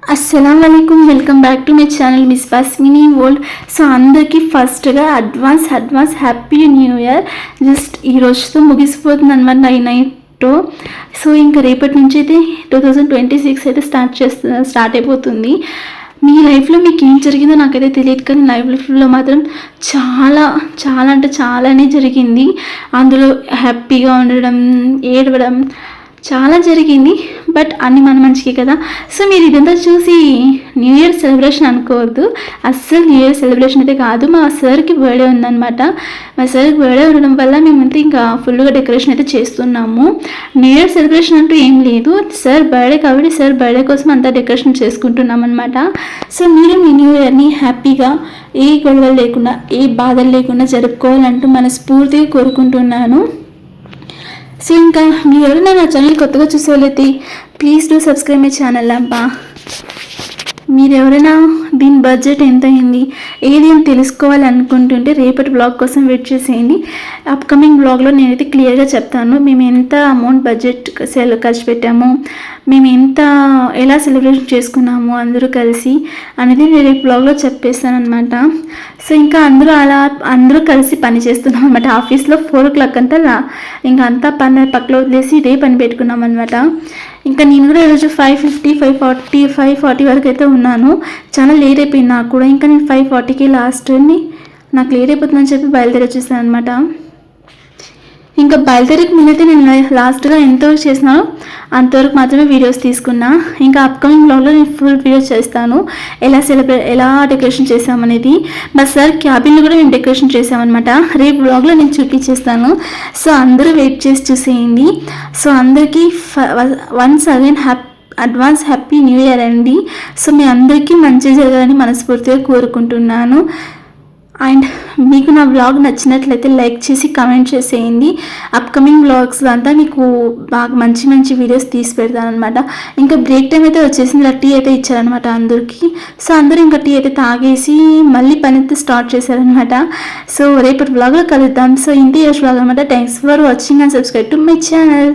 अस्सलाम वालेकुम welcome back to my channel miss Fasmini world. So అందరికీ ఫస్ట్గా advance happy new year. Just ఈ రోజుతో ముగిసిపోతుంది అనమాట నైట్. సో ఇంకా రేపటి నుంచి అయితే 2026 అయితే స్టార్ట్ అయిపోతుంది. మీ లైఫ్లో మీకు ఏం జరిగిందో నాకైతే తెలియదు, కానీ లైఫ్లో మాత్రం చాలా చాలా అంటే చాలానే జరిగింది. అందులో హ్యాపీగా ఉండడం, ఏడవడం చాలా జరిగింది. బట్ అన్ని మన మంచికి కదా. సో మీరు ఇదంతా చూసి న్యూ ఇయర్ సెలబ్రేషన్ అనుకోవద్దు. అస్సలు న్యూ ఇయర్ సెలబ్రేషన్ అయితే కాదు. మా సార్కి బర్త్డే ఉందన్నమాట. మా సార్కి బర్త్డే ఉండడం వల్ల మేమైతే ఇంకా ఫుల్గా డెకరేషన్ అయితే చేస్తున్నాము. న్యూ ఇయర్ సెలబ్రేషన్ అంటూ ఏం లేదు, సార్ బర్త్డే కాబట్టి సార్ బర్త్డే కోసం అంతా డెకరేషన్ చేసుకుంటున్నాం అనమాట. సో మీరు మీ న్యూ ఇయర్ని హ్యాపీగా, ఏ గొడవలు లేకుండా, ఏ బాధలు లేకుండా జరుపుకోవాలంటూ మనస్ఫూర్తిగా కోరుకుంటున్నాను. సో ఇంకా మీరు ఎవరైనా నా ఛానల్ కొత్తగా చూసేవాళ్ళైతే please do subscribe my channel అబ్బా. మీరు ఎవరైనా దీని బడ్జెట్ ఎంత అయింది ఏది అని తెలుసుకోవాలనుకుంటుంటే రేపటి బ్లాగ్ కోసం వెయిట్ చేసేయండి. అప్కమింగ్ బ్లాగ్లో నేనైతే క్లియర్గా చెప్తాను మేము ఎంత అమౌంట్ బడ్జెట్ ఖర్చు పెట్టాము, మేము ఎలా సెలబ్రేషన్ చేసుకున్నాము అందరూ కలిసి అనేది నేను రేపు బ్లాగ్లో చెప్పేస్తాను అనమాట. సో ఇంకా అందరూ కలిసి పని చేస్తున్నాం అనమాట. ఆఫీస్లో 4 o'clock అంతా ఇంకా అంతా పని పక్కన వదిలేసి ఇదే పని పెట్టుకున్నాం అనమాట. ఇంకా నేను కూడా ఈరోజు 5:50, 5:40 వరకు అయితే ఉన్నాను. చాలా లేట్ అయిపోయింది నాకు కూడా. ఇంకా నేను 5:40కి లాస్ట్ని నాకు లేట్ అయిపోతుందని చెప్పి బయలుదేరి వచ్చేసాను అనమాట. ఇంకా బయలుదేరికి ముందైతే నేను లాస్ట్గా ఎంతవరకు చేసినానో అంతవరకు మాత్రమే వీడియోస్ తీసుకున్నా. ఇంకా అప్కమింగ్ బ్లాగ్లో నేను ఫుల్ వీడియోస్ చేస్తాను ఎలా డెకరేషన్ చేసామనేది. మా సార్ క్యాబిన్లో కూడా మేము డెకరేషన్ చేసామన్నమాట. రేపు బ్లాగ్లో నేను చూపించేస్తాను. సో అందరూ వెయిట్ చేసి చూసేయండి. సో అందరికీ once again advance happy new year అండి. సో మీ అందరికీ మంచి జరగాలని మనస్ఫూర్తిగా కోరుకుంటున్నాను. అండ్ మీకు నా బ్లాగ్ నచ్చినట్లయితే లైక్ చేసి కమెంట్ చేసేయండి. అప్కమింగ్ బ్లాగ్స్లో అంతా మీకు బాగా మంచి వీడియోస్ తీసి పెడతాను అనమాట. ఇంకా బ్రేక్ టైం అయితే వచ్చేసింది. టీ అయితే ఇచ్చారనమాట అందరికీ. సో అందరూ ఇంకా టీ అయితే తాగేసి మళ్ళీ పని అయితే స్టార్ట్ చేశారనమాట. సో రేపటి బ్లాగ్లో కలుద్దాం. సో ఇంటి బ్లాగ్ అనమాట. Thanks for watching and subscribe to my channel.